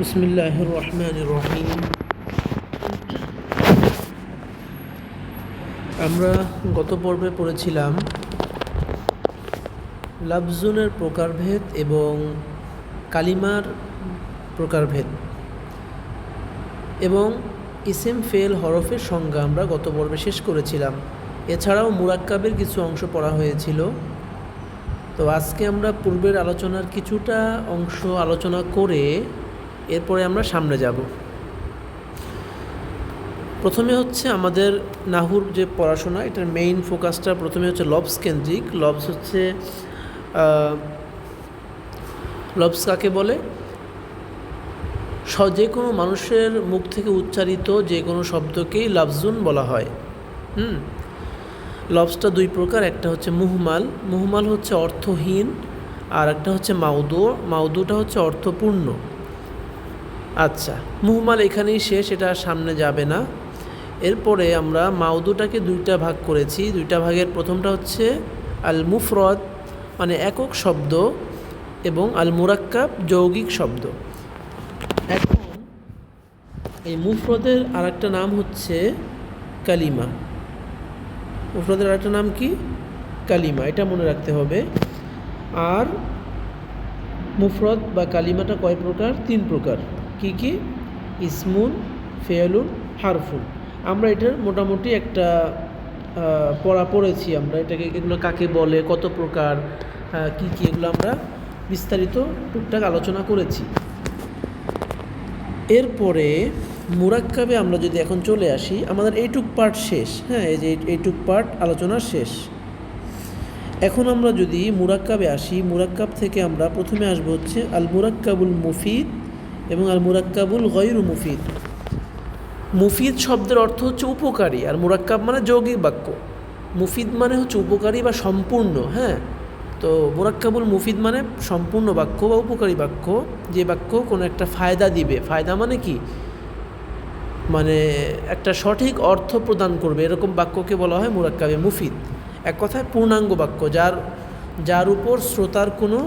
বিসমিল্লাহির রহমানির রহিম। আমরা গত পর্বে পড়েছিলাম লাফজুনের প্রকারভেদ এবং কালিমার প্রকারভেদ এবং ইসিম ফেল হরফের সংজ্ঞা আমরা গত পর্বে শেষ করেছিলাম। এছাড়াও মুরাক্কাবের কিছু অংশ পড়া হয়েছিল। তো আজকে আমরা পূর্বের আলোচনার কিছুটা অংশ আলোচনা করে এরপরে আমরা সামনে যাব। প্রথমে হচ্ছে আমাদের নাহুর যে পড়াশোনা, এটার মেইন ফোকাসটা প্রথমে হচ্ছে লবস কেন্দ্রিক। লবস হচ্ছে লবস কাকে বলে? যে কোনো মানুষের মুখ থেকে উচ্চারিত যে কোনো শব্দকেই লাফজুন বলা হয়। লবসটা দুই প্রকার, একটা হচ্ছে মুহমাল। মুহমাল হচ্ছে অর্থহীন, আর একটা হচ্ছে মাউদু। মাউদুটা হচ্ছে অর্থপূর্ণ। আচ্ছা, মুহমাল এখানেই শেষ, এটা সামনে যাবে না। এরপরে আমরা মাউদুটাকে দুইটা ভাগ করেছি। দুইটা ভাগের প্রথমটা হচ্ছে আল মুফরদ মানে একক শব্দ, এবং আল মুরাক্কাব যৌগিক শব্দ। এখন এই মুফরদের আরেকটা নাম হচ্ছে কালিমা। মুফরদের আরেকটা নাম কি? কালিমা। এটা মনে রাখতে হবে। আর মুফরদ বা কালিমাটা কয় প্রকার? তিন প্রকার। কি কি? ইসমুন, ফেয়লুন, হারফুন। আমরা এটার মোটামুটি একটা পড়েছি। আমরা এগুলো কাকে বলে, কত প্রকার, কি কি, এগুলো আমরা বিস্তারিত টুকটাক আলোচনা করেছি। এরপরে মুরাক্কাবে আমরা যদি এখন চলে আসি, আমাদের এইটুক পার্ট শেষ। এই যে এইটুক পার্ট আলোচনা শেষ। এখন আমরা যদি মুরাক্কাবে আসি, মুরাক্কাব থেকে আমরা প্রথমে আসবো হচ্ছে আল মুরাক্কাবুল মুফিদ এবং আল মুরাক্কাবুল গয়রু মুফিদ। মুফিদ শব্দের অর্থ হচ্ছে উপকারী, আর মুরাক্কাব মানে যৌগিক বাক্য। মুফিদ মানে হচ্ছে উপকারী বা সম্পূর্ণ। তো মুরাক্কাবুল মুফিদ মানে সম্পূর্ণ বাক্য বা উপকারী বাক্য, যে বাক্য কোনো একটা ফায়দা দিবে। ফায়দা মানে কি? মানে একটা সঠিক অর্থ প্রদান করবে, এরকম বাক্যকে বলা হয় মুরাক্কাবে মুফিদ। এক কথায় পূর্ণাঙ্গ বাক্য, যার উপর শ্রোতার কোনো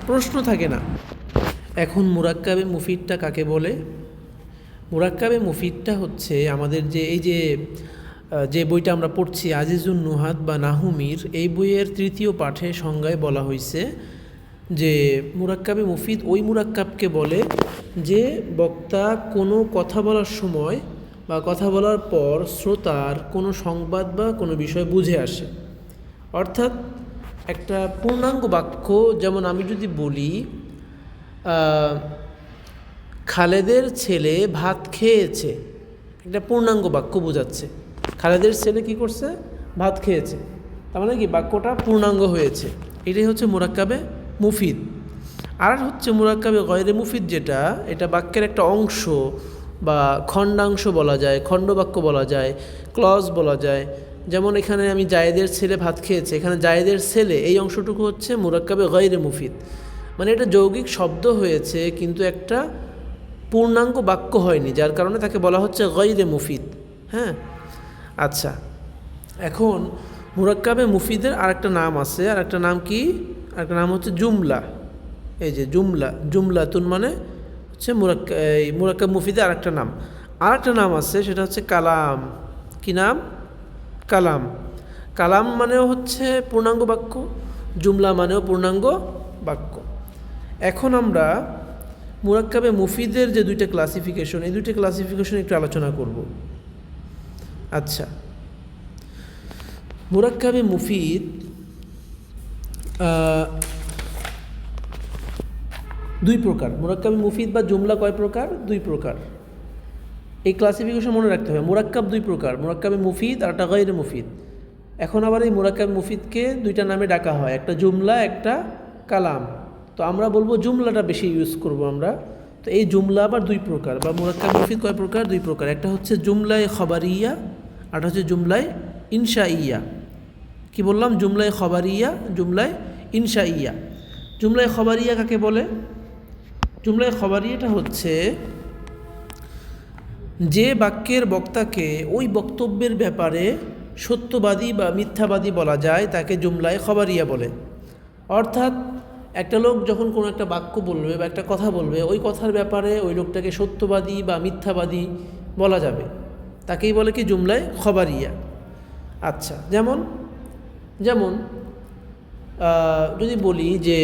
প্রশ্ন থাকে না। এখন মুরাক্কাবে মুফিদটা কাকে বলে? মুরাক্কাবে মুফিদটা হচ্ছে আমাদের যে বইটা আমরা পড়ছি, আজিজুন নুহাত বা নাহুমির, এই বইয়ের তৃতীয় পাঠে সংজ্ঞায় বলা হয়েছে যে মুরাক্কাবে মুফিদ ওই মুরাক্কাবকে বলে যে বক্তা কোনো কথা বলার সময় বা কথা বলার পর শ্রোতার কোনো সংবাদ বা কোনো বিষয় বুঝে আসে। অর্থাৎ একটা পূর্ণাঙ্গ বাক্য। যেমন আমি যদি বলি খালেদের ছেলে ভাত খেয়েছে, একটা পূর্ণাঙ্গ বাক্য বোঝাচ্ছে। খালেদের ছেলে কি করছে? ভাত খেয়েছে। তার মানে কি? বাক্যটা পূর্ণাঙ্গ হয়েছে। এটাই হচ্ছে মুরাক্কাবে মুফিদ। আর হচ্ছে মুরাক্কাবে গয়রে মুফিদ, এটা বাক্যের একটা অংশ বা খণ্ডাংশ বলা যায়, খণ্ডবাক্য বলা যায়, ক্লজ বলা যায়। যেমন এখানে আমি জায়েদের ছেলে ভাত খেয়েছে, এখানে জায়েদের ছেলে এই অংশটুকু হচ্ছে মুরাক্কাবে গয়রে মুফিদ। মানে এটা যৌগিক শব্দ হয়েছে কিন্তু একটা পূর্ণাঙ্গ বাক্য হয়নি, যার কারণে তাকে বলা হচ্ছে গয়রে মুফিদ। আচ্ছা, এখন মুরাক্কাবে মুফিদের আরেকটা নাম আছে। আরেকটা নাম কি? আরেকটা নাম হচ্ছে জুমলা। এই যে জুমলাতুন মানে হচ্ছে মুরাক্কাব মুফিদের আরেকটা নাম। আরেকটা নাম আছে, সেটা হচ্ছে কালাম। কি নাম? কালাম। কালাম মানেও হচ্ছে পূর্ণাঙ্গ বাক্য, জুমলা মানেও পূর্ণাঙ্গ বাক্য। এখন আমরা মুরাক্কাবে মুফিদের যে দুইটা ক্লাসিফিকেশন, এই দুইটা ক্লাসিফিকেশন একটু আলোচনা করব। আচ্ছা, মুরাক্কাবে মুফিদ দুই প্রকার। মুরাক্কাবে মুফিদ বা জুমলা কয় প্রকার? দুই প্রকার। এই ক্লাসিফিকেশন মনে রাখতে হবে। মুরাক্কাব দুই প্রকার, মুরাক্কাবে মুফিদ আর একটা গয়রে মুফিদ। এখন আবার এই মুরাক্কাবে মুফিদকে দুইটা নামে ডাকা হয়, একটা জুমলা, একটা কালাম। তো আমরা বলবো জুমলাটা বেশি ইউজ করব আমরা। তো এই জুমলা আবার দুই প্রকার, বা মুরাক্কাব মুফিদ কয় প্রকার? দুই প্রকার। একটা হচ্ছে জুমলায় খবরিয়া, আর হচ্ছে জুমলায় ইনশাইয়া। কি বললাম? জুমলায় খবরিয়া, জুমলায় ইনশাইয়া। জুমলায় খবরিয়া কাকে বলে? জুমলায় খবরিয়াটা হচ্ছে যে বাক্যের বক্তাকে ওই বক্তব্যের ব্যাপারে সত্যবাদী বা মিথ্যাবাদী বলা যায়, তাকে জুমলায় খবরিয়া বলে। অর্থাৎ একটা লোক যখন কোনো একটা বাক্য বলবে বা একটা কথা বলবে, ওই কথার ব্যাপারে ওই লোকটাকে সত্যবাদী বা মিথ্যাবাদী বলা যাবে, তাকেই বলে কি জুমলায় খবরিয়া। আচ্ছা, যেমন যেমন যদি বলি যে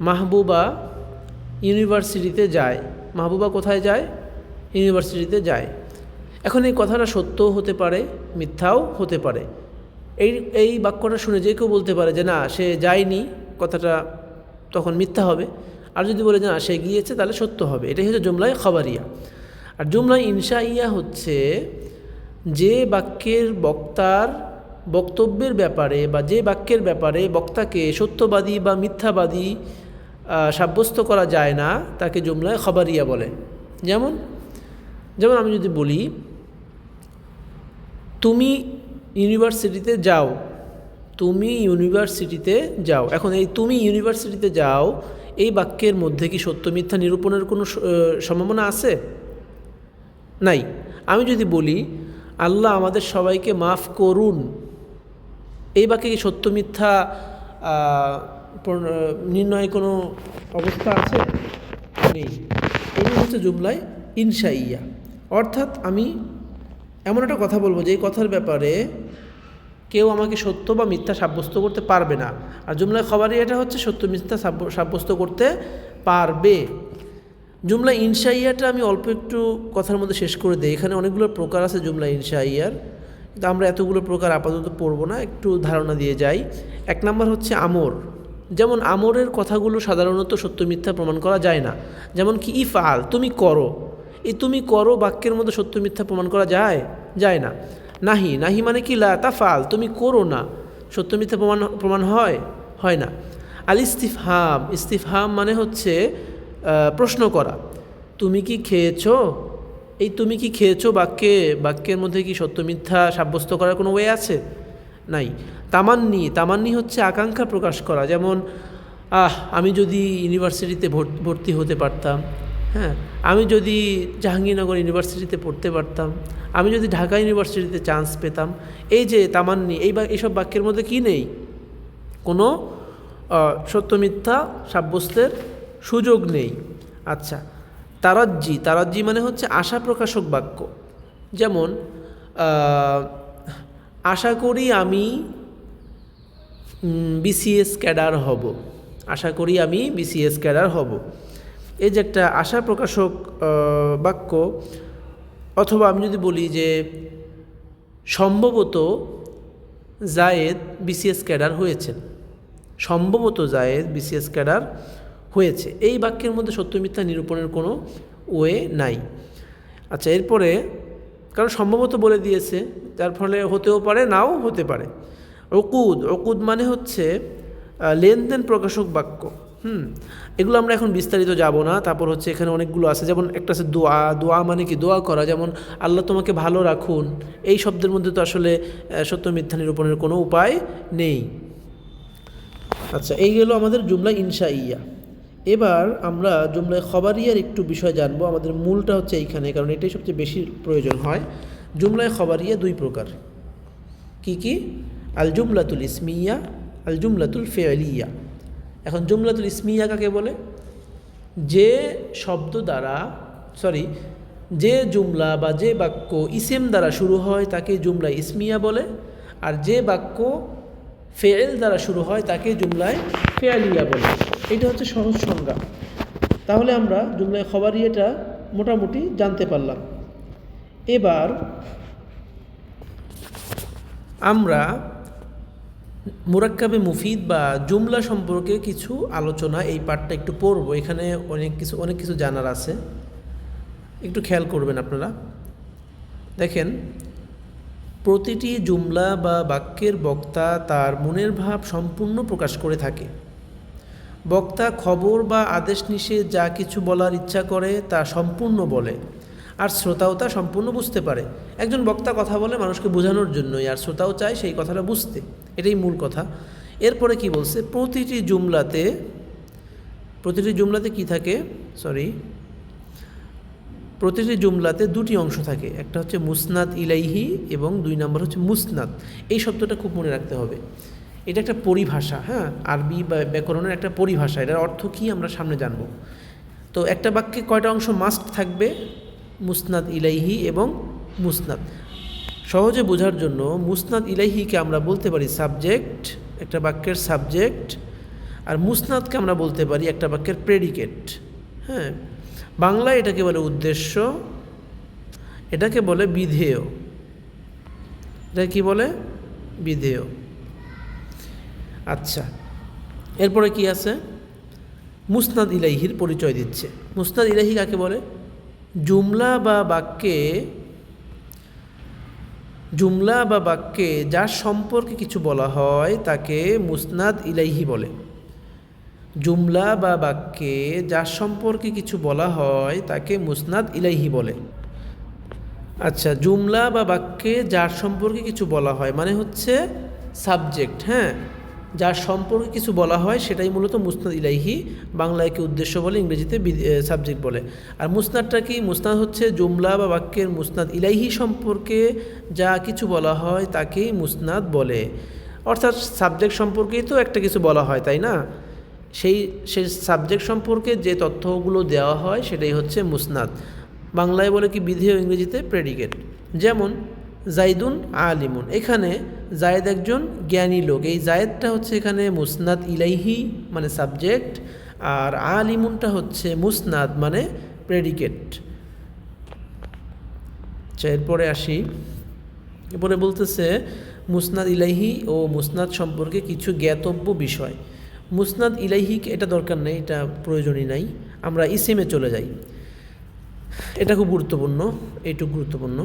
মাহবুবা ইউনিভার্সিটিতে যায়, মাহবুবা কোথায় যায়? ইউনিভার্সিটিতে যায়। এখন এই কথাটা সত্যও হতে পারে, মিথ্যাও হতে পারে। এই বাক্যটা শুনে যে কেউ বলতে পারে যে না, সে যায়নি, কথাটা তখন মিথ্যা হবে। আর যদি বলে যে না, সে গিয়েছে, তাহলে সত্য হবে। এটাই হচ্ছে জুমলায় খবরিয়া। আর জুমলায় ইনশাইয়া হচ্ছে যে বাক্যের বক্তার বক্তব্যের ব্যাপারে বা যে বাক্যের ব্যাপারে বক্তাকে সত্যবাদী বা মিথ্যাবাদী সাব্যস্ত করা যায় না, তাকে জুমলায় খবরিয়া বলে। যেমন যেমন আমি যদি বলি তুমি ইউনিভার্সিটিতে যাও, তুমি ইউনিভার্সিটিতে যাও। এখন এই তুমি ইউনিভার্সিটিতে যাও এই বাক্যের মধ্যে কি সত্য মিথ্যা নিরূপণের কোনো সম্ভাবনা আছে? নাই। আমি যদি বলি আল্লাহ আমাদের সবাইকে মাফ করুন, এই বাক্যে কি সত্য মিথ্যা নির্ণয় কোনো অবস্থা আছে? নেই। এই হচ্ছে জুমলায় ইনশাইয়া। অর্থাৎ আমি এমন একটা কথা বলবো যে এই কথার ব্যাপারে কেউ আমাকে সত্য বা মিথ্যা সাব্যস্ত করতে পারবে না। আর জুমলায় খবরিয়া এটা হচ্ছে সত্য মিথ্যা সাব্যস্ত করতে পারবে। জুমলা ইনশাইয়াটা আমি অল্প একটু কথার মধ্যে শেষ করে দিই। এখানে অনেকগুলো প্রকার আছে জুমলা ইনশাইয়ার, কিন্তু আমরা এতগুলো প্রকার আপাতত পড়ব না, একটু ধারণা দিয়ে যাই। এক নম্বর হচ্ছে আমর। যেমন আমরের কথাগুলো সাধারণত সত্য মিথ্যা প্রমাণ করা যায় না। যেমন কি ইফআল, তুমি করো। এই তুমি করো বাক্যের মধ্যে সত্য মিথ্যা প্রমাণ করা যায় না। নাহি, নাহি মানে কি লা তাফআল, তুমি করো না, সত্য মিথ্যা প্রমাণ হয় না। আল ইস্তিফহাম, ইস্তিফহাম মানে হচ্ছে প্রশ্ন করা। তুমি কি খেয়েছো? এই তুমি কি খেয়েছো বাক্যের মধ্যে কি সত্য মিথ্যা সাব্যস্ত করার কোনো ওয়ে আছে? নাই। তামান্নি, তামান্নি হচ্ছে আকাঙ্ক্ষা প্রকাশ করা। যেমন আমি যদি ইউনিভার্সিটিতে ভর্তি হতে পারতাম, হ্যাঁ, আমি যদি জাহাঙ্গীরনগর ইউনিভার্সিটিতে পড়তে পারতাম, আমি যদি ঢাকা ইউনিভার্সিটিতে চান্স পেতাম। এই যে তামান্নি, এইসব বাক্যের মধ্যে কি নেই? কোনো সত্য মিথ্যা সাব্যস্তের সুযোগ নেই। আচ্ছা, তারাজ্জি, তারাজ্জি মানে হচ্ছে আশা প্রকাশক বাক্য। যেমন আশা করি আমি বিসিএস ক্যাডার হব, আশা করি আমি বিসিএস ক্যাডার হব। এই যে একটা আশা প্রকাশক বাক্য। অথবা আমি যদি বলি যে সম্ভবত জায়েদ বিসিএস ক্যাডার হয়েছেন, সম্ভবত জায়েদ বিসিএস ক্যাডার হয়েছে। এই বাক্যের মধ্যে সত্য মিথ্যা নিরূপণের কোনো ওয়ে নাই। আচ্ছা, এরপরে কারণ সম্ভবত বলে দিয়েছে, যার ফলে হতেও পারে, নাও হতে পারে। অকুদ, অকুদ মানে হচ্ছে লেনদেন প্রকাশক বাক্য। এগুলো আমরা এখন বিস্তারিত যাব না। তারপর হচ্ছে এখানে অনেকগুলো আছে, যেমন একটা আছে দোয়া। দোয়া মানে কি? দোয়া করা। যেমন আল্লাহ তোমাকে ভালো রাখুন। এই শব্দের মধ্যে তো আসলে সত্য মিথ্যা নিরূপণের কোনো উপায় নেই। আচ্ছা, এই গেল আমাদের জুমলা ইনশাইয়া। এবার আমরা জুমলায় খবরিয়ার একটু বিষয় জানবো। আমাদের মূলটা হচ্ছে এইখানে, কারণ এটাই সবচেয়ে বেশি প্রয়োজন হয়। জুমলায় খবরিয়া দুই প্রকার। কি? আল জুমলাতুল ইসমিয়া, আল জুমলাতুল ফেলিয়া। এখন জুমলাতুল ইসমিয়া কাকে বলে? যে শব্দ দ্বারা যে জুমলা বা যে বাক্য ইসেম দ্বারা শুরু হয় তাকে জুমলা ইসমিয়া বলে। আর যে বাক্য ফেল দ্বারা শুরু হয় তাকে জুমলায় ফেলিয়া বলে। এটা হচ্ছে সহজ সংজ্ঞা। তাহলে আমরা জুমলায় খবরিয়াটা মোটামুটি জানতে পারলাম। এবার আমরা মুরাক্কাবে মুফিদ বা জুমলা সম্পর্কে কিছু আলোচনা, এই পার্টটা একটু পড়ব। এখানে অনেক কিছু জানার আছে, একটু খেয়াল করবেন আপনারা। দেখেন, প্রতিটি জুমলা বা বাক্যের বক্তা তার মনের ভাব সম্পূর্ণ প্রকাশ করে থাকে। বক্তা খবর বা আদেশ নিষেধ যা কিছু বলার ইচ্ছা করে তা সম্পূর্ণ বলে, আর শ্রোতাও তা সম্পূর্ণ বুঝতে পারে। একজন বক্তা কথা বলে মানুষকে বোঝানোর জন্যই, আর শ্রোতাও চায় সেই কথাটা বুঝতে। এটাই মূল কথা। এরপরে কি বলছে? প্রতিটি জুমলাতে কি থাকে? প্রতিটি জুমলাতে দুটি অংশ থাকে। একটা হচ্ছে মুসনাদ ইলাইহি এবং দুই নম্বর হচ্ছে মুসনাদ। এই শব্দটা খুব মনে রাখতে হবে। এটা একটা পরিভাষা, হ্যাঁ, আরবি বা ব্যাকরণের একটা পরিভাষা। এটার অর্থ কী আমরা সামনে জানব। তো একটা বাক্যে কয়টা অংশ মাস্ট থাকবে? মুসনাদ ইলাইহি এবং মুসনাদ। সহজে বোঝার জন্য মুসনাদ ইলাইহিকে আমরা বলতে পারি সাবজেক্ট, একটা বাক্যের সাবজেক্ট, আর মুসনাদকে আমরা বলতে পারি একটা বাক্যের প্রেডিকেট। হ্যাঁ, বাংলায় এটাকে বলে উদ্দেশ্য, এটাকে বলে বিধেয়। এটা কি বলে? বিধেয়। আচ্ছা, এরপরে কি আছে? মুসনাদ ইলাইহির পরিচয় দিচ্ছে। মুসনাদ ইলাইহি কাকে বলে? জুমলা বা বাক্যে যার সম্পর্কে কিছু বলা হয় তাকে মুসনাদ ইলাইহি বলে। জুমলা বা বাক্যে যার সম্পর্কে কিছু বলা হয় তাকে মুসনাদ ইলাইহি বলে। আচ্ছা, জুমলা বা বাক্যে যার সম্পর্কে কিছু বলা হয় মানে হচ্ছে সাবজেক্ট। হ্যাঁ, যার সম্পর্কে কিছু বলা হয় সেটাই মূলত মুসনাদ ইলাইহি। বাংলায় কি উদ্দেশ্য বলে, ইংরেজিতে সাবজেক্ট বলে। আর মুসনাদটা কি? মুসনাদ হচ্ছে জুমলা বা বাক্যের মুসনাদ ইলাইহি সম্পর্কে যা কিছু বলা হয় তাকেই মুসনাদ বলে। অর্থাৎ সাবজেক্ট সম্পর্কেই তো একটা কিছু বলা হয়, তাই না? সেই সাবজেক্ট সম্পর্কে যে তথ্যগুলো দেওয়া হয় সেটাই হচ্ছে মুসনাদ। বাংলায় বলে কি বিধেয়, ইংরেজিতে প্রেডিকেট। যেমন জাইদুন আলিমুন, এখানে জায়েদ একজন জ্ঞানী লোক, এই জায়েদটা হচ্ছে এখানে মুসনাদ ইলাইহি মানে সাবজেক্ট, আর আলিমুনটা হচ্ছে মুসনাদ মানে প্রেডিকেট। আচ্ছা, এরপরে আসি। এরপরে বলতেছে মুসনাদ ইলাইহি ও মুসনাদ সম্পর্কে কিছু জ্ঞাতব্য বিষয়। মুসনাদ ইলাইহি এটা দরকার নেই, এটা প্রয়োজনই নাই। আমরা ইসিমে চলে যাই। এটা খুব গুরুত্বপূর্ণ, এইটুকু গুরুত্বপূর্ণ।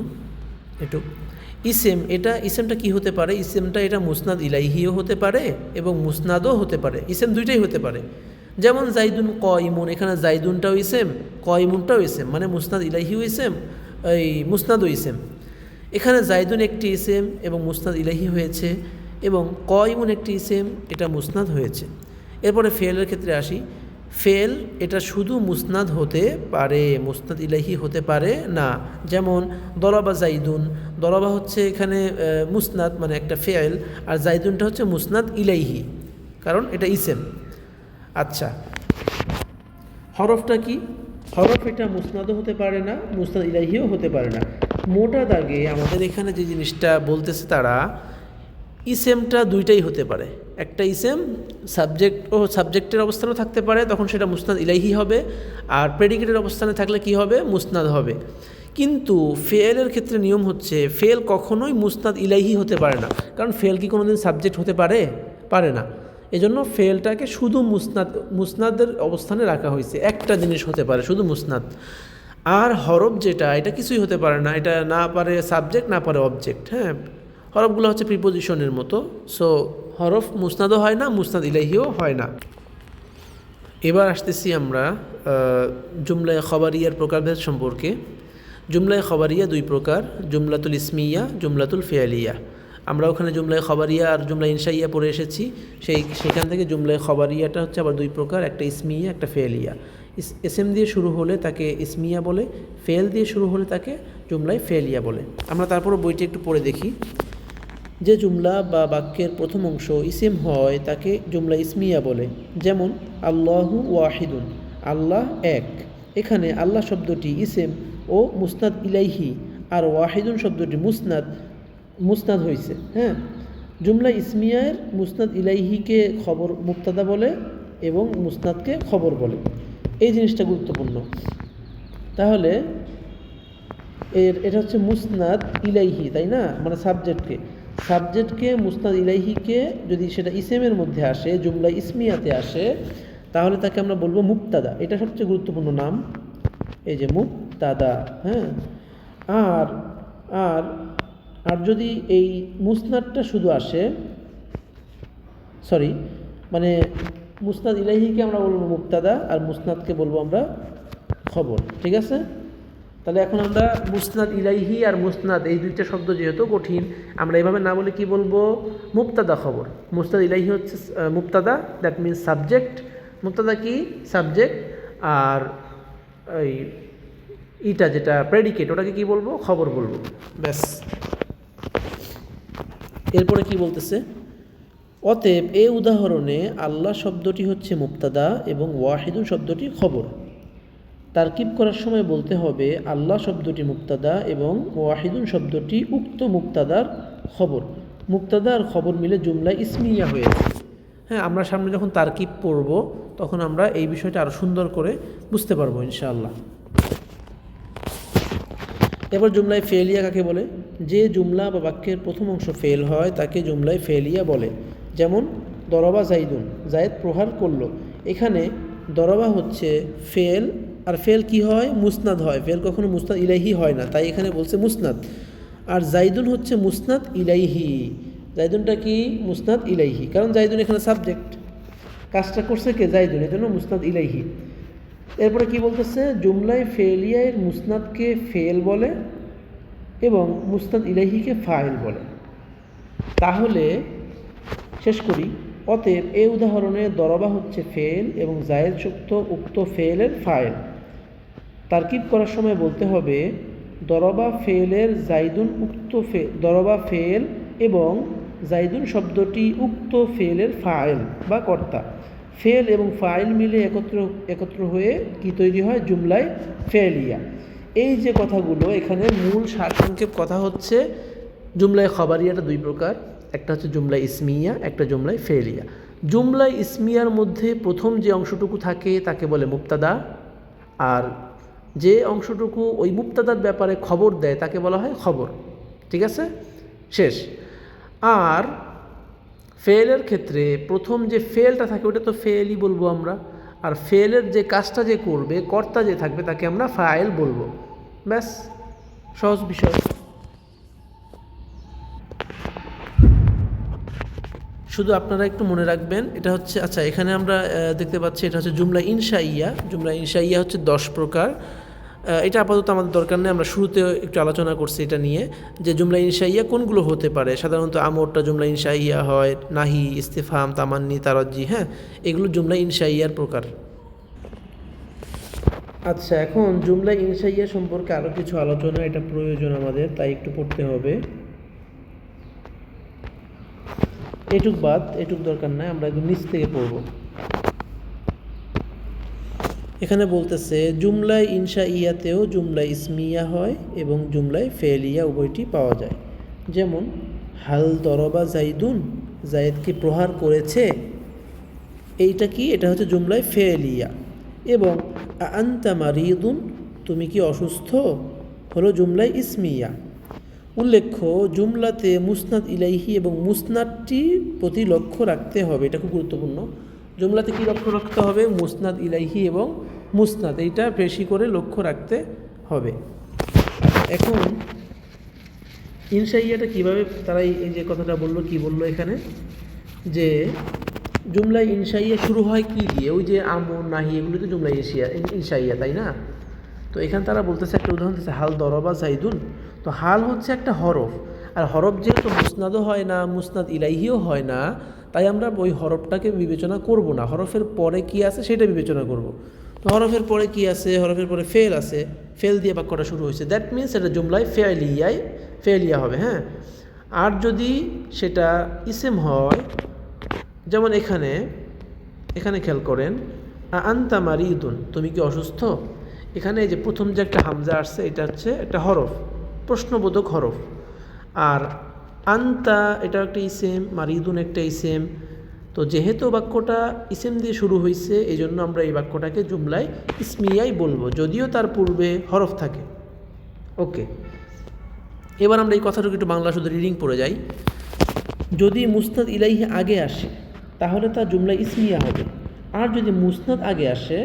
ইসেমটা কি হতে পারে? ইসেমটা এটা মুসনাদ ইলাইহিও হতে পারে এবং মুসনাদও হতে পারে। ইসেম দুইটাই হতে পারে। যেমন জাইদুন কয়মুন, এখানে জাইদুনটাও ইসেম, কয়মুনটাও ইসেম, মানে মুসনাদ ইলাইহিও ইসেম, এই মুসনাদও ইসেম। এখানে জাইদুন একটি ইসেম এবং মুসনাদ ইলাইহি হয়েছে, এবং কয়মুন একটি ইসেম, এটা মুসনাদ হয়েছে। এরপরে ফেলের ক্ষেত্রে আসি। ফেল এটা শুধু মুসনাদ হতে পারে, মুসনাদ ইলাইহি হতে পারে না। যেমন দরাবা জাইদুন, দরাবা হচ্ছে এখানে মুসনাদ মানে একটা ফেল, আর জাইদুনটা হচ্ছে মুসনাদ ইলাইহি কারণ এটা ইসেম। আচ্ছা, হরফটা কি? হরফ এটা মুসনাদও হতে পারে না, মুসনাদ ইলাইহিও হতে পারে না। মোটা দাগে আমাদের এখানে যে জিনিসটা বলতেছে তারা, ইসেমটা দুইটাই হতে পারে। একটা ইসেম সাবজেক্টের অবস্থানেও থাকতে পারে, তখন সেটা মুসনাদ ইলাইহি হবে, আর প্রেডিকেটের অবস্থানে থাকলে কি হবে? মুসনাদ হবে। কিন্তু ফেলের ক্ষেত্রে নিয়ম হচ্ছে ফেল কখনোই মুসনাদ ইলাইহি হতে পারে না, কারণ ফেল কি কোনোদিন সাবজেক্ট হতে পারে না। এজন্য ফেলটাকে শুধু মুসনাদের অবস্থানে রাখা হয়েছে। একটা জিনিস হতে পারে শুধু মুসনাদ। আর হরফ যেটা, এটা কিছুই হতে পারে না, এটা না পারে সাবজেক্ট না পারে অবজেক্ট। হ্যাঁ, হরফগুলো হচ্ছে প্রিপোজিশনের মতো। সো হরফ মুসনাদও হয় না, মুসনাদ ইলাইহিও হয় না। এবার আসতেছি আমরা জুমলায়ে খবরিয়ার প্রকারভেদ সম্পর্কে। জুমলায়ে খবরিয়া দুই প্রকার, জুমলাতুল ইসমিয়া, জুমলাতুল ফিআলিয়া। আমরা ওখানে জুমলায়ে খবরিয়া আর জুমলা ইনশাইয়া পড়ে এসেছি। সেখান থেকে জুমলায়ে খবরিয়াটা হচ্ছে আবার দুই প্রকার, একটা ইসমিয়া একটা ফিআলিয়া। এসএম দিয়ে শুরু হলে তাকে ইসমিয়া বলে, ফেল দিয়ে শুরু হলে তাকে জুমলায় ফেলিয়া বলে। আমরা তারপরও বইটি একটু পড়ে দেখি। যে জুমলা বা বাক্যের প্রথম অংশ ইসিম হয় তাকে জুমলা ইসমিয়া বলে। যেমন আল্লাহু ওয়াহিদুন, আল্লাহ এক। এখানে আল্লাহ শব্দটি ইসিম ও মুসনাদ ইলাইহি, আর ওয়াহিদুন শব্দটি মুসনাদ হয়েছে। হ্যাঁ, জুমলা ইসমিয়ার মুসনাদ ইলাইহিকে খবর মুবতাদা বলে এবং মুসনাদকে খবর বলে। এই জিনিসটা গুরুত্বপূর্ণ। তাহলে এটা হচ্ছে মুসনাদ ইলাইহি, তাই না? মানে সাবজেক্টকে মুসনাদ ইলাইহিকে যদি সেটা ইসেমের মধ্যে আসে, জুমলা ইসমিয়াতে আসে, তাহলে তাকে আমরা বলবো মুবতাদা। এটা সবচেয়ে গুরুত্বপূর্ণ নাম, এই যে মুবতাদা। হ্যাঁ, আর আর আর যদি এই মুসনাদটা শুধু আসে, মানে মুসনাদ ইলাইহিকে আমরা বলবো মুবতাদা আর মুসনাদকে বলবো আমরা খবর। ঠিক আছে? তাহলে এখন আমরা মুসনাদ ইলাইহি আর মুসনাদ এই দুইটা শব্দ যেহেতু কঠিন, আমরা এইভাবে না বলে কি বলবো? মুবতাদা খবর। মুসনাদ ইলাইহি হচ্ছে মুবতাদা, দ্যাট মিনস সাবজেক্ট। মুবতাদা কি? সাবজেক্ট। আর এইটা যেটা প্রেডিকেট, ওটাকে কি বলবো? খবর বলবো। ব্যাস। এরপরে কি বলতেছে? অতএব এই উদাহরণে আল্লাহ শব্দটি হচ্ছে মুবতাদা এবং ওয়াহিদুন শব্দটি খবর। তারকিব করার সময় বলতে হবে আল্লাহ শব্দটি মুবতাদা এবং ওয়াহিদুন শব্দটি উক্ত মুবতাদার খবর। মুবতাদা আর খবর মিলে জুমলা ইসমিয়া হয়েছে। হ্যাঁ, আমরা সামনে যখন তারকিব পড়ব তখন আমরা এই বিষয়টা আরও সুন্দর করে বুঝতে পারবো ইনশাআল্লাহ। এবার জুমলায় ফেলিয়া কাকে বলে? যে জুমলা বা বাক্যের প্রথম অংশ ফেল হয় তাকে জুমলায় ফেলিয়া বলে। যেমন দরবা জাইদুন, জায়েদ প্রহার করলো। এখানে দরবা হচ্ছে ফেল, আর ফেল কি হয়? মুসনাদ হয়। ফেল কখনো মুসনাদ ইলাইহি হয় না, তাই এখানে বলছে মুসনাদ। আর জাইদুন হচ্ছে মুসনাদ ইলাইহি। জাইদুনটা কি? মুসনাদ ইলাইহি, কারণ জাইদুন এখানে সাবজেক্ট, কাজটা করছে কে? জাইদুন, এই জন্য মুসনাদ ইলাইহি। এরপরে কি বলতেছে? জুমলায় ফেলিয়ার মুসনাদকে ফেল বলে এবং মুসনাদ ইলাইহিকে ফাইল বলে। তাহলে শেষ করি। অতএব এই উদাহরণে দরবা হচ্ছে ফেল এবং জায়েদ শব্দ উক্ত ফেলের ফাইল। তারকিব করার সময় বলতে হবে দরবা ফেলের জাইদুন উক্ত ফেল, দরবা ফেল এবং জাইদুন শব্দটি উক্ত ফেলের ফাইল বা কর্তা। ফেল এবং ফাইল মিলে একত্র হয়ে কি তৈরি হয়? জুমলায় ফেলিয়া। এই যে কথাগুলো, এখানে মূল সারসংক্ষেপ কথা হচ্ছে জুমলায় খবরিয়াটা দুই প্রকার, একটা হচ্ছে জুমলায় ইসমিয়া, একটা জুমলায় ফেলিয়া। জুমলায় ইসমিয়ার মধ্যে প্রথম যে অংশটুকু থাকে তাকে বলে মুবতাদা, আর যে অংশটুকু ওই মুবতাদার ব্যাপারে খবর দেয় তাকে বলা হয় খবর। ঠিক আছে, শেষ। আর ফেলের ক্ষেত্রে প্রথম যে ফেলটা থাকে ওটা তো ফেলই বলবো আমরা, আর ফেলের যে কাজটা যে করবে, কর্তা যে থাকবে, তাকে আমরা ফাইল বলবো। ব্যাস, সহজ বিষয়। শুধু আপনারা একটু মনে রাখবেন, এটা হচ্ছে, আচ্ছা এখানে আমরা দেখতে পাচ্ছি এটা হচ্ছে জুমলা ইনশাইয়া। জুমলা ইনশাইয়া হচ্ছে 10 প্রকার। এটা আপাতত আমাদের দরকার নেই, আমরা শুরুতে একটু আলোচনা করছি এটা নিয়ে, যে জুমলা ইনশাইয়া কোনগুলো হতে পারে। সাধারণত আমরটা জুমলা ইনশাইয়া হয়, নাহি, ইস্তিফহাম, তামান্নি, তারাজ্জি, হ্যাঁ, এগুলো জুমলা ইনশাইয়ার প্রকার। আচ্ছা, এখন জুমলা ইনশাইয়া সম্পর্কে আরও কিছু আলোচনা, এটা প্রয়োজন আমাদের, তাই একটু পড়তে হবে। এটুক বাদ, এটুক দরকার নাই, আমরা একদম নিচ থেকে পড়ব। এখানে বলতেছে জুমলায় ইনশাইয়াতেও জুমলা ইসমিয়া হয় এবং জুমলায় ফেলিয়া উভয়টি পাওয়া যায়। যেমন হাল দরবা জাইদুন, জায়েদকে প্রহার করেছে, এইটা কি? এটা হচ্ছে জুমলায় ফেলিয়া। এবং আনতা মারিদুন, তুমি কি অসুস্থ, হলো জুমলায় ইসমিয়া। উল্লেখ্য জুমলাতে মুসনাদ ইলাইহি এবং মুসনাদটির প্রতি লক্ষ্য রাখতে হবে, এটা খুব গুরুত্বপূর্ণ। জুমলাতে কি লক্ষ্য রাখতে হবে? মুসনাদ ইলাইহি এবং মুসনাদ, এইটা বেশি করে লক্ষ্য রাখতে হবে। এখন ইনশাইয়াটা কিভাবে তারা এই যে কথাটা বললো, কি বললো এখানে, যে জুমলা ইনশাইয়া শুরু হয় কি দিয়ে? ওই যে আমর, নাহি, এগুলো তো জুমলা ইনশাইয়া, তাই না? তো এখানে তারা বলতেছে, একটা উদাহরণ দিচ্ছে, হাল দরবা জাইদুন। তো হাল হচ্ছে একটা হরফ, আর হরফ যেহেতু মুসনাদও হয় না, মুসনাদ ইলাইহিও হয় না, তাই আমরা ওই হরফটাকে বিবেচনা করব না। হরফের পরে কি আছে সেটা বিবেচনা করব। তো হরফের পরে কি আছে? হরফের পরে ফেল আছে, ফেল দিয়ে বাক্যটা শুরু হয়েছে, দ্যাট মিনস এটা জুমলায় ফেলিয়া হবে। হ্যাঁ, আর যদি সেটা ইসেম হয়, যেমন এখানে খেয়াল করেন, আনতা মারিদুন, তুমি কি অসুস্থ। এখানে এই যে প্রথম যে একটা হামজা আসছে, এটা হচ্ছে একটা হরফ, প্রশ্নবোধক হরফ। আর আনতা এটা একটা ইসেম, মারিদুন একটা ইসেম। তো যেহেতু বাক্যটা ইসেম দিয়ে শুরু হয়েছে, এই জন্য আমরা এই বাক্যটাকে জুমলায় ইসমিয়াই বলবো, যদিও তার পূর্বে হরফ থাকে। ওকে, এবার আমরা এই কথাটুকু একটু বাংলা শুধু রিডিং পড়ে যাই। যদি মুসনাদ ইলাইহি আগে আসে তাহলে তা জুমলা ইসমিয়া হবে। আর যদি মুসনাদ আগে আসে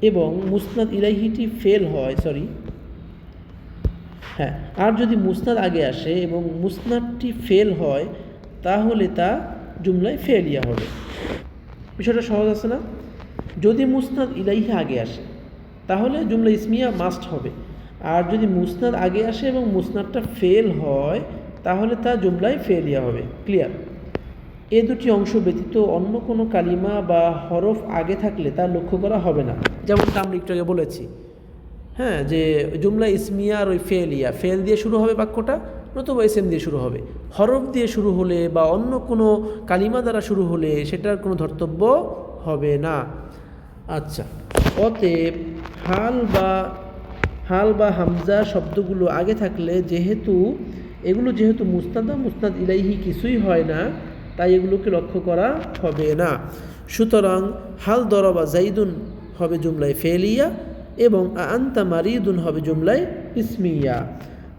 এবং মুসনাদ ইলাইহিটি ফেল হয়, আর যদি মুসনাদ আগে আসে এবং মুসনাদটি ফেল হয় তাহলে তা জুমলায় ফেলিয়া হবে। বিষয়টা সহজ আছে না? যদি মুসনাদ ইলাইহি আগে আসে তাহলে জুমলা ইসমিয়া মাস্ট হবে, আর যদি মুসনাদ আগে আসে এবং মুসনাদটা ফেল হয় তাহলে তা জুমলায় ফেলিয়া হবে। ক্লিয়ার? এ দুটি অংশ ব্যতীত অন্য কোনো কালিমা বা হরফ আগে থাকলে তা লক্ষ্য করা হবে না, যেমনটা আমরা একটু আগে বলেছি। হ্যাঁ, যে জুমলা ইসমিয়া আর ওই ফেলিয়া, ফেল দিয়ে শুরু হবে বাক্যটা, নতুবা ইসেম দিয়ে শুরু হবে। হরফ দিয়ে শুরু হলে বা অন্য কোনো কালিমা দ্বারা শুরু হলে সেটার কোনো ধর্তব্য হবে না। আচ্ছা, অতএব হাল বা হামজা শব্দগুলো আগে থাকলে এগুলো যেহেতু মুসনাদ ইলাইহি কিছুই হয় না, তাই এগুলোকে লক্ষ্য করা হবে না। সুতরাং হাল দরবা জাইদুন হবে জুমলায় ফেলিয়া এবং আনতা মারিদুন হবে জুমলায় ইসমিয়া।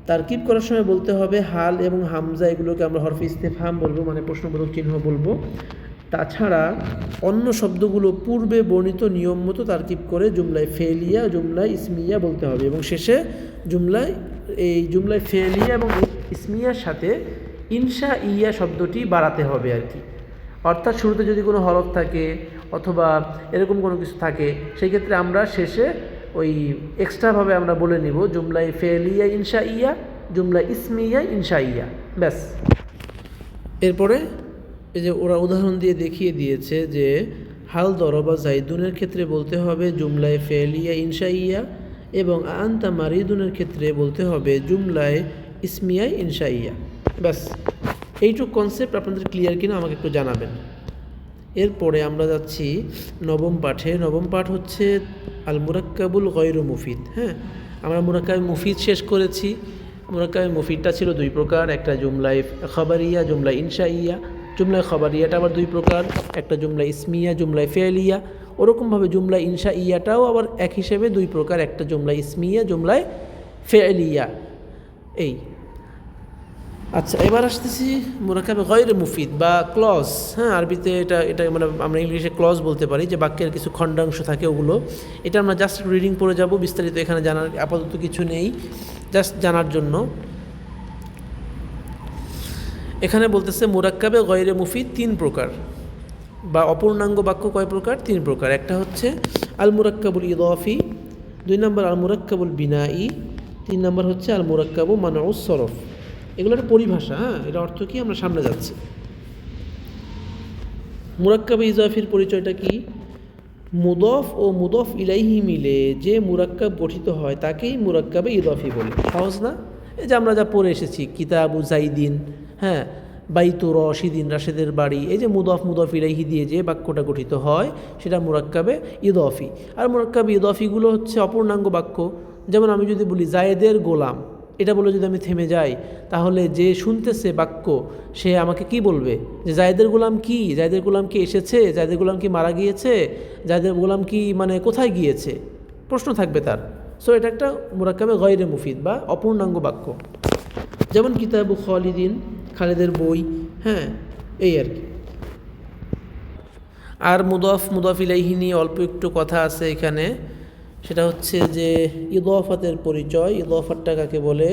তারকিব করার সময় বলতে হবে হাল এবং হামজা এগুলোকে আমরা হরফে ইস্তেফহাম বলবো, মানে প্রশ্নবোধক চিহ্ন বলবো। তাছাড়া অন্য শব্দগুলো পূর্বে বর্ণিত নিয়ম মতো তারকিব করে জুমলায় ফেলিয়া, জুমলায় ইসমিয়া বলতে হবে এবং শেষে জুমলায় ফেলিয়া এবং ইসমিয়ার সাথে ইনশা ইয়া শব্দটি বাড়াতে হবে আর কি। অর্থাৎ শুরুতে যদি কোনো হরফ থাকে অথবা এরকম কোনো কিছু থাকে, সেই ক্ষেত্রে আমরা শেষে ওই এক্সট্রাভাবে আমরা বলে নিব জুমলায় ফেলিয়া ইনশা ইয়া, জুমলা ইসমিয়া ইনশা ইয়া, ব্যাস। এরপরে এই যে ওরা উদাহরণ দিয়ে দেখিয়ে দিয়েছে যে হাল দরবা জাইদুনের ক্ষেত্রে বলতে হবে জুমলায় ফেলিয়া ইনশা ইয়া এবং আনতা মারিদুনের ক্ষেত্রে বলতে হবে জুমলায় ইসমিয়া ইনশা ইয়া, ব্যাস। এইটুকু কনসেপ্ট আপনাদের ক্লিয়ার কিনা আমাকে একটু জানাবেন। এরপরে আমরা যাচ্ছি নবম পাঠে। নবম পাঠ হচ্ছে আল মুরাক্কাবুল গয়রু মুফিদ। হ্যাঁ, আমরা মুরাক্কাবে মুফিদ শেষ করেছি। মুরাক্কাবে মুফিদটা ছিল দুই প্রকার, একটা জুমলায় খবরিয়া, জুমলায় ইনশাইয়া। জুমলায় খবরিয়াটা আবার দুই প্রকার, একটা জুমলায় ইসমিয়া, জুমলায় ফেলিয়া। ওরকমভাবে জুমলায় ইনশাইয়াটাও আবার এক হিসেবে দুই প্রকার, একটা জুমলায় ইসমিয়া, জুমলায় ফেলিয়া। এই আচ্ছা, এবার আসতেছি মুরাক্কাবে গয়রে মুফিদ বা ক্লজ। হ্যাঁ, আরবিতে এটা মানে আমরা ইংলিশে ক্লজ বলতে পারি, যে বাক্যের কিছু খণ্ডাংশ থাকে ওগুলো। এটা আমরা জাস্ট রিডিং পড়ে যাব, বিস্তারিত এখানে জানার আপাতত কিছু নেই, জাস্ট জানার জন্য। এখানে বলতেছে মুরাক্কাবে গয়রে মুফিদ তিন প্রকার, বা অপূর্ণাঙ্গ বাক্য কয় প্রকার? তিন প্রকার। একটা হচ্ছে আল মুরাক্কাবুল ইদাফি, দুই নম্বর আল মুরাক্কাবুল বিনাই, তিন নম্বর হচ্ছে আল মুরাক্কাবু মানউস সরফ। এগুলোর পরিভাষা, হ্যাঁ, এটা অর্থ কি আমরা সামনে যাচ্ছি। মুরাক্কাবে ইজাফির পরিচয়টা কি? মুদফ ও মুদফ ইলাইহি মিলে যে মুরাক্কাব গঠিত হয় তাকেই মুরাক্কাবে ইজাফি বলে। সহজ না? এই যে আমরা যা পড়ে এসেছি, কিতাবু জাইদিন, হ্যাঁ, বাইতু রশিদিন, রাশেদের বাড়ি। এই যে মুদফ ইলাইহি দিয়ে যে বাক্যটা গঠিত হয় সেটা মুরাক্কাবে ইজাফি। আর মুরাক্কাবে ইজাফিগুলো হচ্ছে অপূর্ণাঙ্গ বাক্য। যেমন আমি যদি বলি জায়েদের গোলাম, এটা বলে যদি আমি থেমে যাই, তাহলে যে শুনতেছে বাক্য সে আমাকে কি বলবে? যে জায়েদের গোলাম কি? জায়েদের গোলাম কি এসেছে? জায়েদের গোলাম কি মারা গিয়েছে? জায়েদের গোলাম কি মানে কোথায় গিয়েছে? প্রশ্ন থাকবে তার। সো এটা একটা মুরাক্কাবে গয়রে মুফিদ বা অপূর্ণাঙ্গ বাক্য। যেমন কিতাবু খালিদিন, খালেদের বই, হ্যাঁ, এই আর কি। আর মুদফ ইলাইহি নিয়ে অল্প একটু কথা আছে এখানে। সেটা হচ্ছে যে ইদাফাতের পরিচয়। ইদাফাতটা কাকে বলে?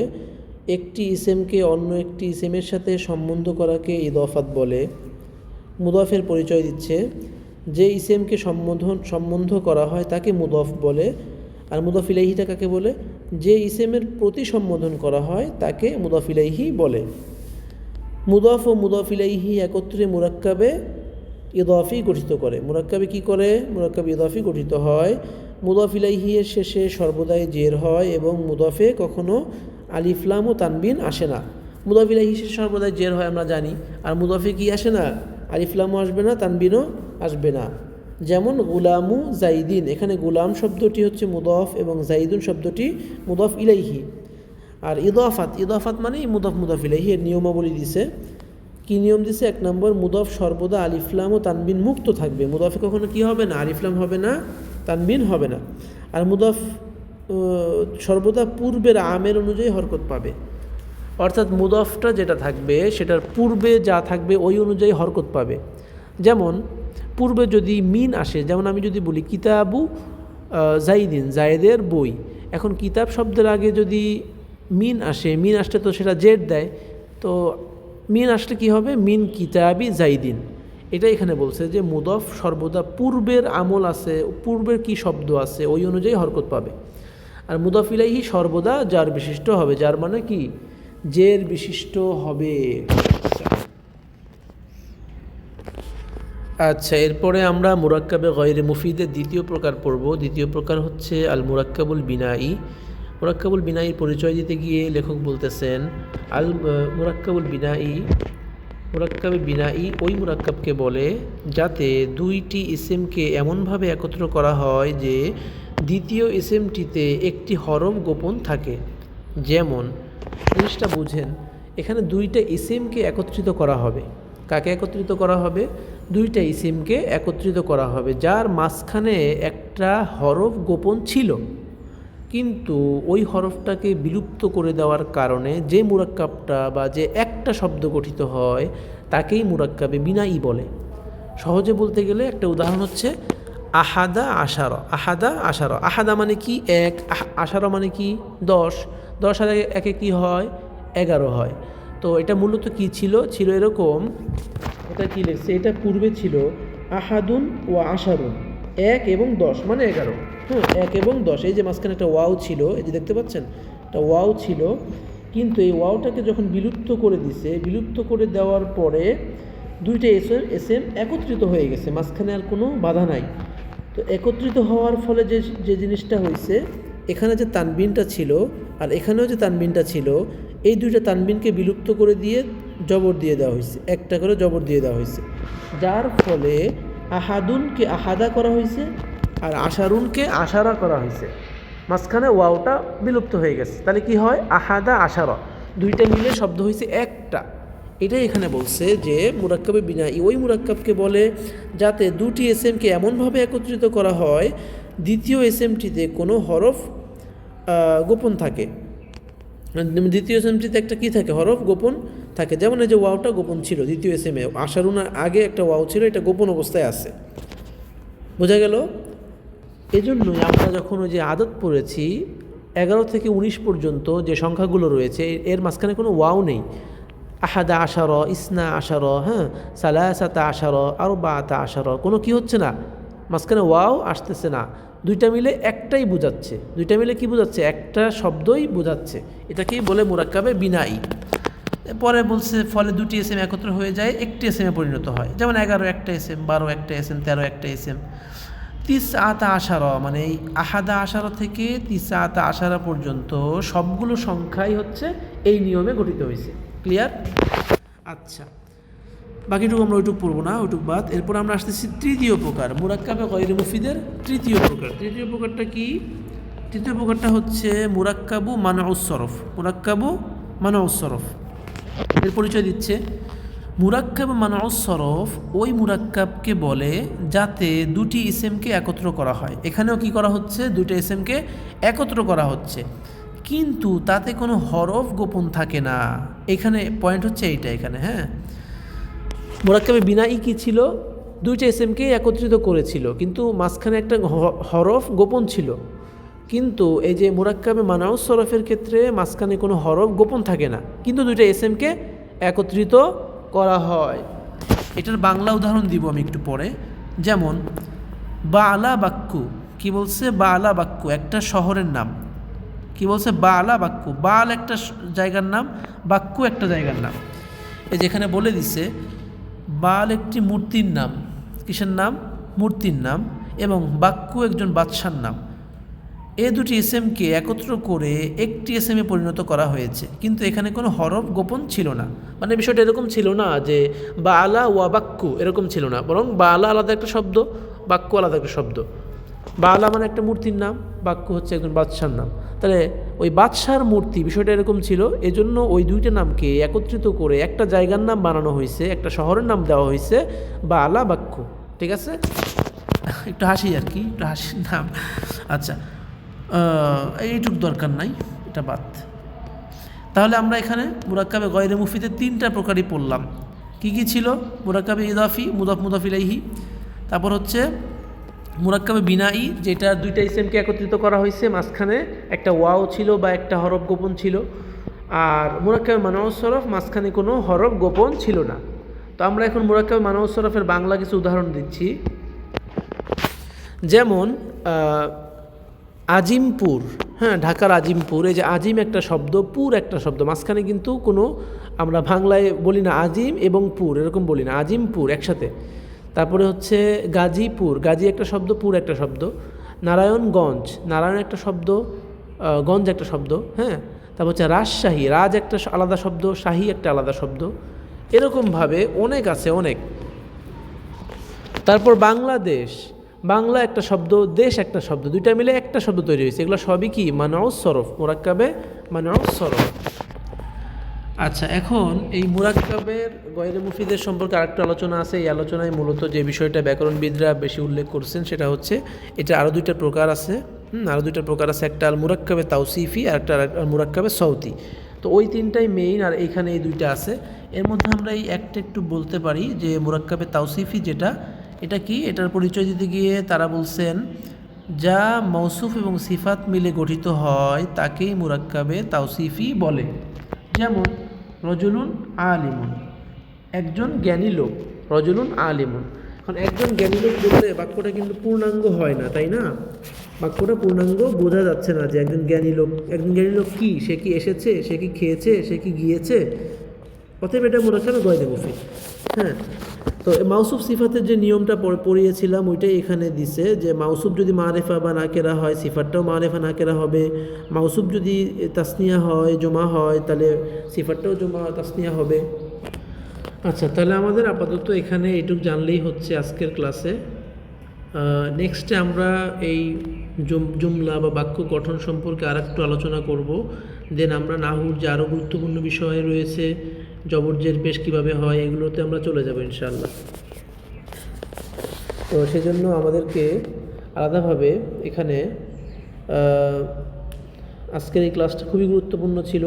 একটি ইসেমকে অন্য একটি ইসেমের সাথে সম্বন্ধ করাকে ইদাফাত বলে। মুদফের পরিচয় দিচ্ছে, যে ইসেমকে সম্বন্ধ করা হয় তাকে মুদফ বলে। আর মুদফ ইলাইহিটা কাকে বলে? যে ইসেমের প্রতি সম্বোধন করা হয় তাকে মুদফ ইলাইহি বলে। মুদফ ও মুদফ ইলাইহি একত্রে মুরাক্কাবে ইদাফি গঠিত করে। মুরাক্কাবে কি করে? মুরাক্কাবে ইদাফি গঠিত হয়। মুদফ ইলাইহি এর শেষে সর্বদাই জের হয় এবং মুদফে কখনো আলিফ লাম ও তানবিন আসে না। মুদফ ইলাইহি শেষে সর্বদাই জের হয় আমরা জানি, আর মুদফে কি আসে না? আলিফ লামও আসবে না, তানবিনও আসবে না। যেমন গুলামু জাইদিন, এখানে গুলাম শব্দটি হচ্ছে মুদফ এবং জাইদুন শব্দটি মুদফ ইলাইহি। আর ইদাফাত মানে মুদফ ইলাইহি। এর নিয়মাবলী দিছে। কি নিয়ম দিছে? এক নম্বর, মুদফ সর্বদা আলিফ লাম ও তানবিন মুক্ত থাকবে। মুদফে কখনো কি হবে না? আলিফ লাম হবে না, তানবিন হবে না। আর মুদফ সর্বদা পূর্বের আমের অনুযায়ী হরকত পাবে। অর্থাৎ মুদফটা যেটা থাকবে সেটার পূর্বে যা থাকবে ওই অনুযায়ী হরকত পাবে। যেমন পূর্বে যদি মিন আসে, যেমন আমি যদি বলি কিতাবু জাইদিন, জায়েদের বই। এখন কিতাব শব্দের আগে যদি মিন আসলে তো সেটা জেড দেয়, তো মিন আসলে কি হবে? মিন কিতাবি জাইদিন। এটা এখানে বলছে যে মুদফ সর্বদা পূর্বের আমল আছে, পূর্বের কি শব্দ আছে ওই অনুযায়ী হরকত পাবে। আর মুদফ ইলাইহি সর্বদা জার বিশিষ্ট হবে। যার মানে কি? জের বিশিষ্ট হবে। আচ্ছা, এরপরে আমরা মুরাক্কাবে গয়রে মুফিদের দ্বিতীয় প্রকার পড়ব। দ্বিতীয় প্রকার হচ্ছে আল মুরাক্কাবুল বিনাই। মুরাক্কাবুল বিনাইর পরিচয় দিতে গিয়ে লেখক বলতেছেন আল মুরাক্কাবুল বিনাই, মুরাক্কাবে বিনাই ওই মুরাক্কাবকে বলে যাতে দুইটি ইসেমকে এমনভাবে একত্র করা হয় যে দ্বিতীয় ইসেমটিতে একটি হরফ গোপন থাকে। যেমন জিনিসটা বুঝেন, এখানে দুইটা ইসেমকে একত্রিত করা হবে। কাকে একত্রিত করা হবে? দুইটা ইসেমকে একত্রিত করা হবে যার মাঝখানে একটা হরফ গোপন ছিল, কিন্তু ওই হরফটাকে বিলুপ্ত করে দেওয়ার কারণে যে মুরাক্কাবটা বা যে একটা শব্দ গঠিত হয় তাকেই মুরাক্কাবে বিনাই বলে। সহজে বলতে গেলে একটা উদাহরণ হচ্ছে আহাদা আশার। আহাদা আশার, আহাদা মানে কি? এক। আশার মানে কি? 10। 10 আর একে কি হয়? 11 হয়। তো এটা মূলত কি ছিল? ছিল এরকম, এটা কি লিখছে, এটা পূর্বে ছিল আহাদুন ও আশারুন, 1 এবং 10 মানে 11। হ্যাঁ, 1 এবং 10, এই যে মাঝখানে একটা ওয়াও ছিল, এই যে দেখতে পাচ্ছেন একটা ওয়াও ছিল, কিন্তু এই ওয়াওটাকে যখন বিলুপ্ত করে দিছে, বিলুপ্ত করে দেওয়ার পরে দুইটা এসএম একত্রিত হয়ে গেছে, মাঝখানে আর কোনো বাধা নাই। তো একত্রিত হওয়ার ফলে যে যে জিনিসটা হয়েছে, এখানে যে তানবিনটা ছিল আর এখানেও যে তানবিনটা ছিল, এই দুইটা তানবিনকে বিলুপ্ত করে দিয়ে জবর দিয়ে দেওয়া হয়েছে, একটা করে জবর দিয়ে দেওয়া হয়েছে, যার ফলে আহাদুনকে আহাদা করা হয়েছে আর আশারুনকে আশারা করা হয়েছে, মাঝখানে ওয়াওটা বিলুপ্ত হয়ে গেছে। তাহলে কি হয়? আহাদা আশারা, দুইটা মিলে শব্দ হয়েছে একটা। এটাই এখানে বলছে যে মুরাক্কাবে বিনাই ওই মুরাক্কাবকে বলে যাতে দুটি এসএমকে এমনভাবে একত্রিত করা হয় দ্বিতীয় এসএমটিতে কোনো হরফ গোপন থাকে। দ্বিতীয় এসএমটিতে একটা কি থাকে? হরফ গোপন থাকে। যেমন এই যে ওয়াওটা গোপন ছিল দ্বিতীয় এসএমে, আশারুনার আগে একটা ওয়াও ছিল, এটা গোপন অবস্থায় আছে। বোঝা গেল? এজন্যই আমরা যখন ওই যে আদত পড়েছি 11 থেকে 19 পর্যন্ত যে সংখ্যাগুলো রয়েছে এর মাঝখানে কোনো ওয়াও নেই। আহাদা আশার, ইসনা আশার, হ্যাঁ, সালাসাতা আশার, আরবাআতা আশার, কোনো কি হচ্ছে না, মাঝখানে ওয়াও আসতেছে না, দুইটা মিলে একটাই বোঝাচ্ছে। দুইটা মিলে কি বোঝাচ্ছে? একটা শব্দই বোঝাচ্ছে। এটাকেই বলে মুরাক্কাবে বিনাই। পরে বলছে ফলে দুটি এসএম একত্র হয়ে যায়, একটি এসএমে পরিণত হয়। যেমন 11 একটা এসএম, 12 একটা এসএম, 13 একটা এসএম। 30 আশারা মানে এই আহাদা আশারা থেকে 30 আশারা পর্যন্ত সবগুলো সংখ্যাই হচ্ছে এই নিয়মে গঠিত হয়েছে। ক্লিয়ার? আচ্ছা, বাকিটুকু আমরা ওইটুকু পড়বো না, ওইটুকু বাদ। এরপর আমরা আসতেছি তৃতীয় প্রকার, মুরাক্কাবে গয়রে মুফিদের তৃতীয় প্রকার। তৃতীয় প্রকারটা কি? তৃতীয় প্রকারটা হচ্ছে মুরাক্কাবু মানউস সরফ। মুরাক্কাবু মানউস সরফ এর পরিচয় দিচ্ছে মুরাক্কাব মানউস সরফ ওই মুরাক্কাবকে বলে যাতে দুটি ইসেমকে একত্র করা হয়। এখানেও কি করা হচ্ছে? দুটো ইসেমকে একত্র করা হচ্ছে, কিন্তু তাতে কোনো হরফ গোপন থাকে না। এখানে পয়েন্ট হচ্ছে এইটা এখানে। হ্যাঁ, মুরাক্কাবে বিনাই কি ছিল? দুইটা ইসেমকে একত্রিত করেছিল, কিন্তু মাঝখানে একটা হরফ গোপন ছিল। কিন্তু এই যে মুরাক্কাবে মানউস সরফের ক্ষেত্রে মাঝখানে কোনো হরফ গোপন থাকে না, কিন্তু দুইটা ইসেমকে একত্রিত করা হয়। এটার বাংলা উদাহরণ দিব আমি একটু পরে। যেমন বালা বাক্কু, কি বলছে? বালা বাক্কু একটা শহরের নাম। কি বলছে? বালা বাক্কু, বাল একটা জায়গার নাম, বাক্কু একটা জায়গার নাম। এই যেখানে বলে দিছে বাল একটি মূর্তির নাম। কিসের নাম? মূর্তির নাম। এবং বাক্কু একজন বাদশার নাম। এই দুটি এসএমকে একত্র করে একটি এসএমে পরিণত করা হয়েছে, কিন্তু এখানে কোনো হরফ গোপন ছিল না। মানে বিষয়টা এরকম ছিল না যে বা আলা ওয়া বাক্কু, এরকম ছিল না, বরং বা আলা আলাদা একটা শব্দ, বাক্কু আলাদা একটা শব্দ। বা আলা মানে একটা মূর্তির নাম, বাক্কু হচ্ছে একজন বাদশার নাম। তাহলে ওই বাদশার মূর্তি, বিষয়টা এরকম ছিল, এজন্য ওই দুইটা নামকে একত্রিত করে একটা জায়গার নাম বানানো হয়েছে, একটা শহরের নাম দেওয়া হয়েছে বা আলা বাক্কু। ঠিক আছে? একটু হাসি আর কি, একটু হাসির নাম। আচ্ছা, এইটুকু দরকার নাই, এটা বাদ। তাহলে আমরা এখানে মুরাক্কাবে গয়রে মুফিদের 3টা প্রকারই পড়লাম। কি কি ছিল? মুরাক্কাবে ইদাফি, মুদাফ মুদাফ ইলাইহি, তারপর হচ্ছে মুরাক্কাবে বিনাই, যেটা দুইটা ইসেমকে একত্রিত করা হয়েছে, মাঝখানে একটা ওয়াও ছিল বা একটা হরফ গোপন ছিল। আর মুরাক্কাবে মানউস সরফ, মাঝখানে কোনো হরফ গোপন ছিল না। তো আমরা এখন মুরাক্কাবে মানউস সরফের বাংলা কিছু উদাহরণ দিচ্ছি। যেমন আজিমপুর, হ্যাঁ, ঢাকার আজিমপুর। এই যে আজিম একটা শব্দ, পুর একটা শব্দ, মাঝখানে কিন্তু কোনো, আমরা বাংলায় বলি না আজিম এবং পুর, এরকম বলি না, আজিমপুর একসাথে। তারপরে হচ্ছে গাজীপুর, গাজী একটা শব্দ, পুর একটা শব্দ। নারায়ণগঞ্জ, নারায়ণ একটা শব্দ, গঞ্জ একটা শব্দ, হ্যাঁ, তারপর হচ্ছে রাজশাহী, রাজ একটা আলাদা শব্দ, শাহী একটা আলাদা শব্দ, এরকমভাবে অনেক আছে, অনেক। তারপর বাংলাদেশ, বাংলা একটা শব্দ, দেশ একটা শব্দ, দুইটা মিলে একটা শব্দ তৈরি হয়েছে। এগুলো সবই কি মানউস সরফ, মুরাক্কাবে মানউস সরফ। আচ্ছা, এখন এই মুরাক্কাবের গয়রে মুফিদের সম্পর্কে আরেকটা আলোচনা আছে। এই আলোচনায় মূলত যে বিষয়টা ব্যাকরণবিদরা বেশি উল্লেখ করছেন সেটা হচ্ছে এটা আরও দুইটা প্রকার আছে। আরও দুইটা প্রকার আছে, একটা আল মুরাক্কাবে তাওসিফি আর একটা আল মুরাক্কাবে সৌতি। তো ওই তিনটাই মেইন, আর এইখানে এই দুইটা আছে। এর মধ্যে আমরা এই একটা একটু বলতে পারি যে মুরাক্কাবে তাওসিফি যেটা, এটা কি, এটার পরিচয় দিতে গিয়ে তারা বলছেন যা মৌসুফ এবং সিফাত মিলে গঠিত হয় তাকেই মুরাক্কাবে তাওসিফি বলে। যেমন রজুলুন আলিমুন, একজন জ্ঞানী লোক, রজুলুন আলিমুন। এখন একজন জ্ঞানী লোক বললে বাক্যটা কিন্তু পূর্ণাঙ্গ হয় না, তাই না? বাক্যটা পূর্ণাঙ্গ বোঝা যাচ্ছে না যে একজন জ্ঞানী লোক, একজন জ্ঞানী লোক কি, সে কি এসেছে, সে কি খেয়েছে, সে কি গিয়েছে, অতএব এটা মুরাক্কাবে গয়রে মুফিদ। হ্যাঁ, তো মাউসুফ সিফাতের যে নিয়মটা পড়িয়েছিলাম ওইটাই এখানে দিছে, যে মাউসুফ যদি মারেফা বা নাকেরা হয় সিফাতটাও মারেফা নাকেরা হবে, মাউসুফ যদি তাসনিয়া হয় জমা হয় তাহলে সিফাতটাও জমা তাসনিয়া হবে। আচ্ছা, তাহলে আমাদের আপাতত এখানে এইটুকু জানলেই হচ্ছে আজকের ক্লাসে। নেক্সটে আমরা এই জুমলা বা বাক্য গঠন সম্পর্কে আর একটু আলোচনা করব। দেন আমরা নাহুর যে আরও গুরুত্বপূর্ণ বিষয় রয়েছে, জবরজের পেশ কীভাবে হয়, এগুলোতে আমরা চলে যাব ইনশাআল্লাহ। তো সেজন্য আমাদেরকে আলাদাভাবে এখানে আজকের এই ক্লাসটা খুবই গুরুত্বপূর্ণ ছিল,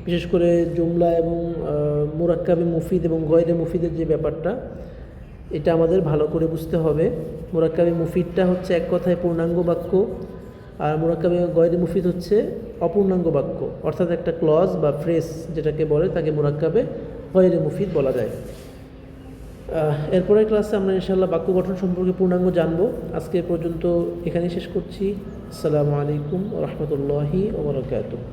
বিশেষ করে জুমলা এবং মুরাক্কাবে মুফিদ এবং গয়রে মুফিদের যে ব্যাপারটা, এটা আমাদের ভালো করে বুঝতে হবে। মুরাক্কাবে মুফিদটা হচ্ছে এক কথায় পূর্ণাঙ্গ বাক্য, আর মুরাক্কাবে গয়রে মুফিদ হচ্ছে অপূর্ণাঙ্গ বাক্য, অর্থাৎ একটা ক্লজ বা ফ্রেজ যেটাকে বলে তাকে মুরাক্কাবে গয়রে মুফিদ বলা যায়। এরপরের ক্লাসে আমরা ইনশাআল্লাহ বাক্য গঠন সম্পর্কে পূর্ণাঙ্গ জানব। আজকে পর্যন্ত এখানেই শেষ করছি। আসসালামু আলাইকুম ওয়া রাহমাতুল্লাহি ওয়া বারাকাতুহু।